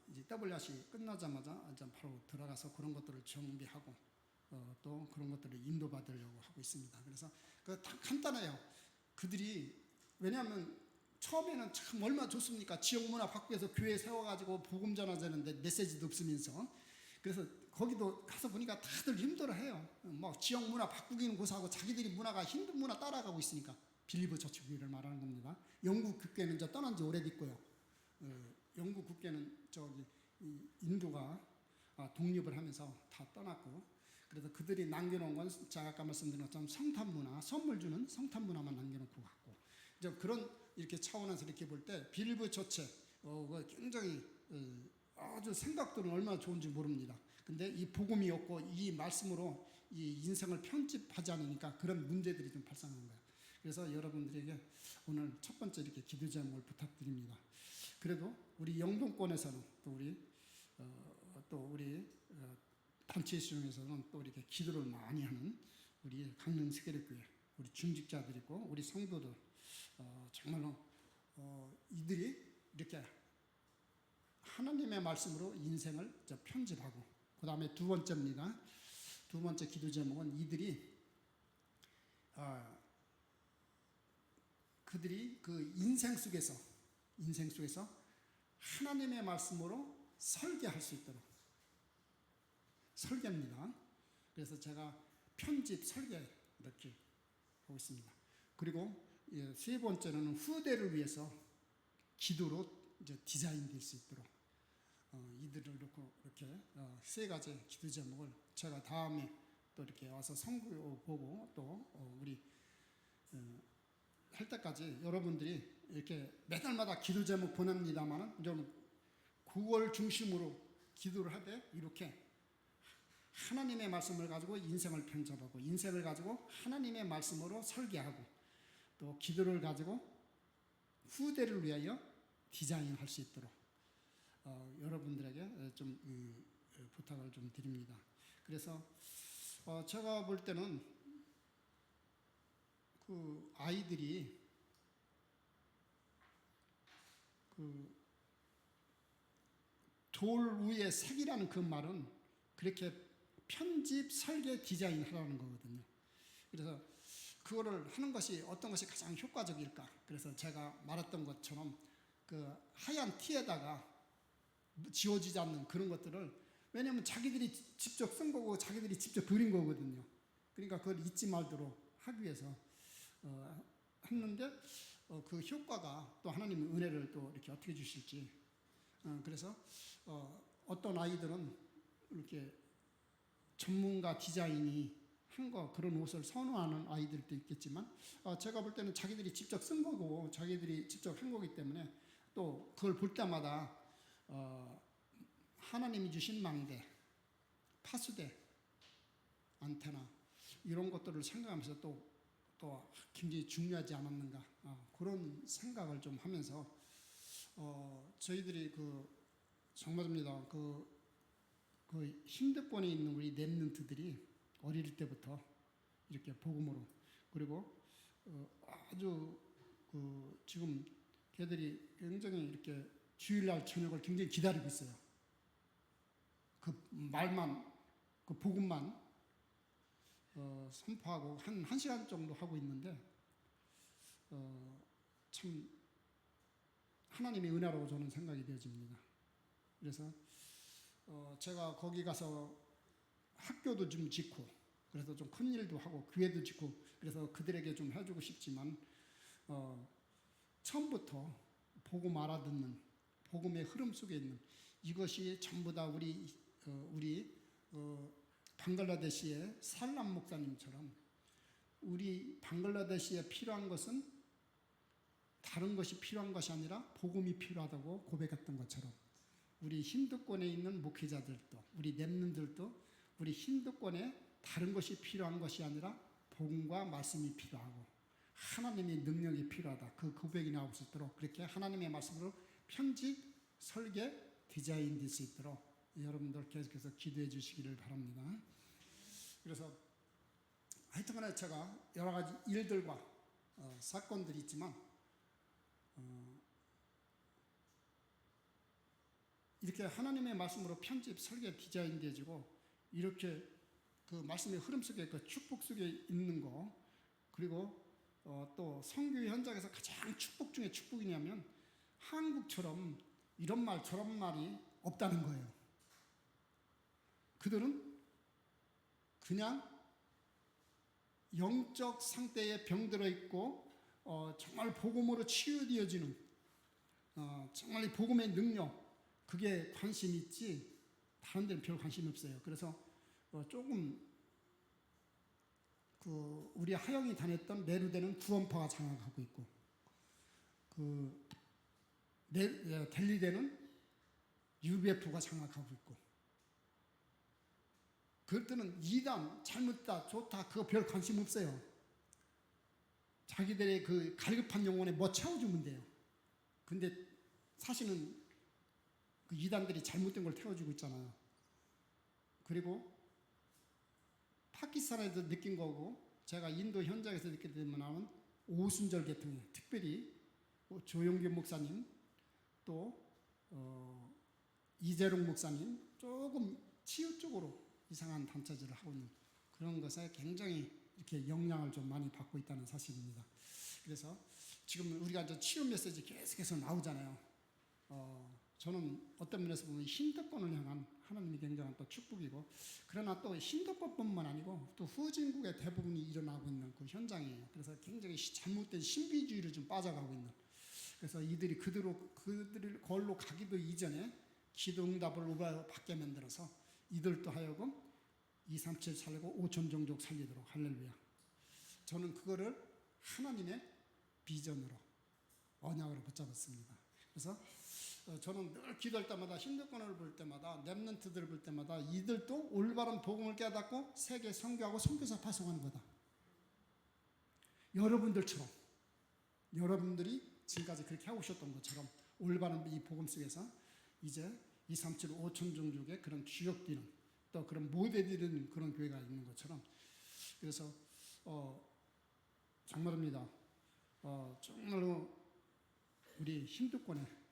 이제 WRC 끝나자마자 이제 바로 들어가서 그런 것들을 정비하고 또 그런 것들을 인도받으려고 하고 있습니다. 그래서 다 간단해요. 그들이 왜냐하면 처음에는 참 얼마나 좋습니까? 지역 문화 바꾸어서 교회 세워가지고 복음 전하자는데 메시지도 없으면서 그래서 거기도 가서 보니까 다들 힘들어해요. 뭐 지역 문화 바꾸기는 고사하고 자기들이 문화가 힌두 문화 따라가고 있으니까 빌리버 처치 교회를 말하는 겁니다. 영국 국교는 이제 떠난 지 오래됐고요. 영국 국교는 인도가 독립을 하면서 다 떠났고 그래서 그들이 남겨놓은 건 제가 아까 말씀드린 것처럼 성탄 문화, 선물 주는 성탄 문화만 남겨놓고 갔고 이제 그런 이렇게 차원에서 이렇게 볼 때 빌리버 처치 굉장히 아주 생각들은 얼마나 좋은지 모릅니다. 근데 이 복음이 없고 이 말씀으로 이 인생을 편집하지 않으니까 그런 문제들이 좀 발생하는 거예요. 그래서 여러분들에게 오늘 첫 번째 이렇게 기도 제목을 부탁드립니다. 그래도 우리 영동권에서는 또 우리 단체 수용에서는 또 이렇게 기도를 많이 하는 우리 강릉 세계력교회 우리 중직자들이고 우리 성도들 정말로 이들이 이렇게 하나님의 말씀으로 인생을 편집하고, 그 다음에 두 번째입니다. 두 번째 기도 제목은 이들이 그들이 그 인생 속에서 하나님의 말씀으로 설계할 수 있도록, 설계입니다. 그래서 제가 편집 설계 이렇게 하고 있습니다. 그리고 세 번째는 후대를 위해서 기도로 이제 디자인될 수 있도록 이들을 놓고 이렇게 세 가지 기도 제목을 제가 다음에 또 이렇게 와서 선교 보고 또 우리 할 때까지 여러분들이 이렇게 매달마다 기도 제목 보냅니다만은 좀 9월 중심으로 기도를 하되 이렇게 하나님의 말씀을 가지고 인생을 편집하고, 인생을 가지고 하나님의 말씀으로 설계하고, 또 기도를 가지고 후대를 위하여 디자인할 수 있도록 여러분들에게 좀 부탁을 좀 드립니다. 그래서 제가 볼 때는 그 아이들이 그 돌 위에 색이라는 그 말은 그렇게 편집, 설계, 디자인 하라는 거거든요. 그래서 그거를 하는 것이 어떤 것이 가장 효과적일까? 그래서 제가 말했던 것처럼 그 하얀 티에다가 지워지지 않는 그런 것들을, 왜냐하면 자기들이 직접 쓴 거고 자기들이 직접 그린 거거든요. 그러니까 그걸 잊지 말도록 하기 위해서 했는데 그 효과가 또 하나님의 은혜를 또 이렇게 어떻게 주실지, 그래서 어떤 아이들은 이렇게 전문가 디자인이 한 거 그런 옷을 선호하는 아이들도 있겠지만 제가 볼 때는 자기들이 직접 쓴 거고 자기들이 직접 한 거기 때문에 또 그걸 볼 때마다 하나님이 주신 망대, 파수대, 안테나 이런 것들을 생각하면서 또 굉장히 중요하지 않았는가 그런 생각을 좀 하면서 저희들이 정말입니다. 그 힌두권에 있는 우리 랩런트들이 어릴 때부터 이렇게 복음으로, 그리고 아주 지금 걔들이 굉장히 이렇게 주일날 저녁을 굉장히 기다리고 있어요. 그 말만, 그 복음만 선포하고 한 시간 정도 하고 있는데 참 하나님의 은혜라고 저는 생각이 되어집니다. 그래서 제가 거기 가서 학교도 좀 짓고, 그래서 좀 큰 일도 하고 교회도 짓고, 그래서 그들에게 좀 해주고 싶지만 처음부터 복음 알아듣는, 복음의 흐름 속에 있는 이것이 전부 다 우리 방글라데시의 살람 목사님처럼 우리 방글라데시에 필요한 것은 다른 것이 필요한 것이 아니라 복음이 필요하다고 고백했던 것처럼 우리 힌두권에 있는 목회자들도, 우리 랩런트들도 우리 힌두권에 다른 것이 필요한 것이 아니라 복음과 말씀이 필요하고 하나님의 능력이 필요하다. 그 고백이 나올 수 있도록 그렇게 하나님의 말씀으로 편집, 설계, 디자인 될 수 있도록 여러분들 계속해서 기도해 주시기를 바랍니다. 그래서 하여튼간에 제가 여러 가지 일들과 사건들이 있지만 이렇게 하나님의 말씀으로 편집, 설계, 디자인 되어지고 이렇게 그 말씀의 흐름 속에 그 축복 속에 있는 거, 그리고 또 선교 현장에서 가장 축복 중에 축복이냐면 한국처럼 이런 말 저런 말이 없다는 거예요. 그들은 그냥 영적 상태에 병들어 있고 정말 복음으로 치유되어지는 정말 이 복음의 능력, 그게 관심 있지 다른 데는 별 관심이 없어요. 그래서 조금 우리 하영이 다녔던 네루데는 구원파가 장악하고 있고 델리데는 UBF가 장악하고 있고, 그들은 이단 잘못다 좋다 그거 별 관심 없어요. 자기들의 그 갈급한 영혼에 뭐 채워주면 돼요. 근데 사실은 그 이단들이 잘못된 걸 태워주고 있잖아요. 그리고 파키스탄에도 느낀 거고 제가 인도 현장에서 느끼게 되면 오순절 계통에 특별히 조용규 목사님 또 이재롱 목사님 조금 치유 쪽으로 이상한 단체질을 하고 있는 그런 것에 굉장히 이렇게 영향을 좀 많이 받고 있다는 사실입니다. 그래서 지금 우리가 이제 치유 메시지 계속해서 나오잖아요. 저는 어떤 면에서 보면 힌두권을 향한 하나님이 굉장한 또 축복이고, 그러나 또 힌두권뿐만 아니고 또 후진국의 대부분이 일어나고 있는 그 현장이에요. 그래서 굉장히 잘못된 신비주의를 좀 빠져가고 있는. 그래서 이들이 그들을 걸로 가기도 이전에 기도 응답을 받게 만들어서 이들도 하여금 237 살고 5천 종족 살리도록. 할렐루야. 저는 그거를 하나님의 비전으로 언약으로 붙잡았습니다. 그래서 저는 늘 기도할 때마다 힌두권을 볼 때마다 렘넌트들을 볼 때마다 이들도 올바른 복음을 깨닫고 세계 선교하고 선교사 파송하는 거다. 여러분들처럼 여러분들이 지금까지 그렇게 하고 오셨던 것처럼 올바른 이 복음 속에서 이제 237 5천 종족의 그런 주역되는 또 그런 모델되는 그런 교회가 있는 것처럼. 그래서 정말입니다. 정말로 우리 힌두권에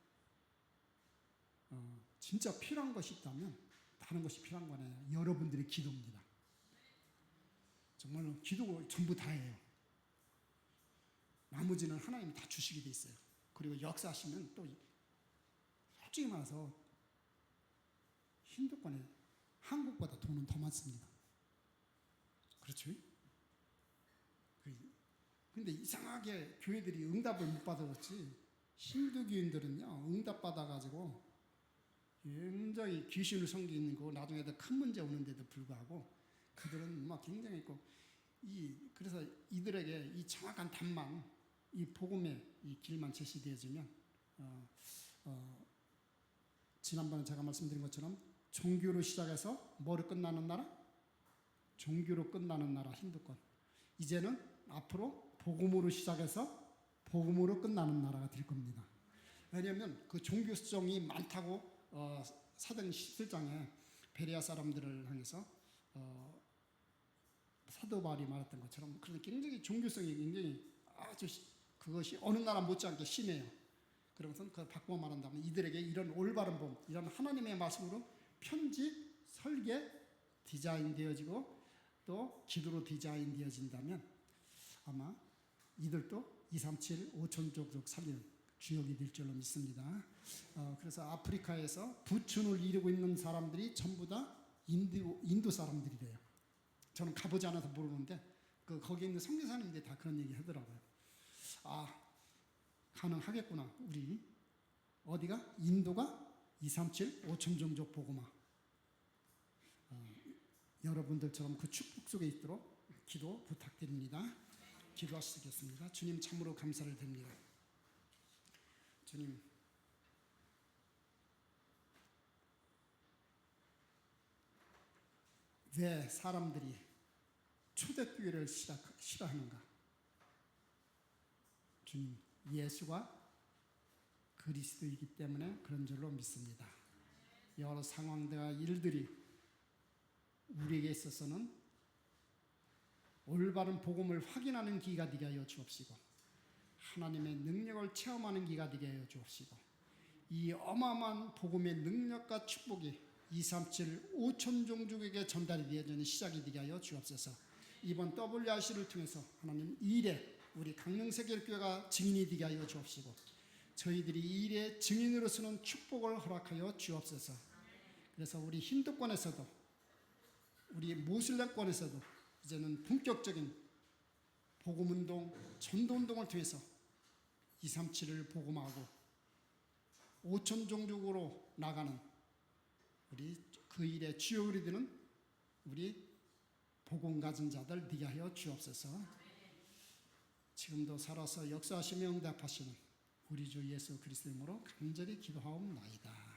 진짜 필요한 것이 있다면 다른 것이 필요한 건 아니에요. 여러분들의 기도입니다. 정말로 기도가 전부 다예요. 나머지는 하나님이 다 주시게 돼 있어요. 그리고 역사하시면 또 솔직히 말해서 힌두권에 한국보다 돈은 더 많습니다. 그렇죠? 근데 이상하게 교회들이 응답을 못 받았지, 힌두교인들은요 응답받아가지고 굉장히 귀신을 섬기는 거 나중에 큰 문제 오는데도 불구하고 그들은 막 굉장히 있고, 그래서 이들에게 이 정확한 답만, 이 복음의 이 길만 제시되어지면 지난번에 제가 말씀드린 것처럼 종교로 시작해서 뭐로 끝나는 나라? 종교로 끝나는 나라 힌두권. 이제는 앞으로 복음으로 시작해서 복음으로 끝나는 나라가 될 겁니다. 왜냐하면 그 종교성이 많다고 사도행 17장에 베레아 사람들을 향해서 사도 바울이 말했던 것처럼 그런 굉장히 종교성이 굉장히 아주 그것이 어느 나라 못지않게 심해요. 그러면서 그걸 바꾸어 말한다면 이들에게 이런 올바른 복음, 이런 하나님의 말씀으로 편집, 설계, 디자인 되어지고 또 기도로 디자인 되어진다면 아마 이들도 237 5천 종족 살리는 주역이 될 줄로 믿습니다. 그래서 아프리카에서 부촌을 이루고 있는 사람들이 전부 다 인도 사람들이래요. 저는 가보지 않아서 모르는데 거기 있는 선교사님들이 다 그런 얘기 하더라고요. 가능하겠구나. 우리 어디가? 인도가 237 5천 종족 복음화. 여러분들처럼 그 축복 속에 있도록 기도 부탁드립니다. 기도하시겠습니다. 주님 참으로 감사를 드립니다. 주님, 왜 사람들이 초대교회를 싫어하는가? 주님, 예수가 그리스도이기 때문에 그런 줄로 믿습니다. 여러 상황들과 일들이 우리에게 있어서는 올바른 복음을 확인하는 기회가 되게 하여 주옵시고 하나님의 능력을 체험하는 기회가 되게 하여 주옵시고 이 어마어마한 복음의 능력과 축복이 237 5천 종족에게 전달이 되어지는 시작이 되게 하여 주옵소서. 이번 WRC를 통해서 하나님 이 일에 우리 강릉세계교회가 증인이 되게 하여 주옵시고 저희들이 이 일의 증인으로서는 축복을 허락하여 주옵소서. 그래서 우리 힌두권에서도 우리 모슬렘권에서도 이제는 본격적인 복음운동, 전도운동을 통해서 237을 복음하고 5천 종족으로 나가는 우리 그 일에 주역이 되는 우리 복음 가진 자들 되게 하여 주옵소서. 지금도 살아서 역사하시며 응답하시는 우리 주 예수 그리스도 이름으로 간절히 기도하옵나이다.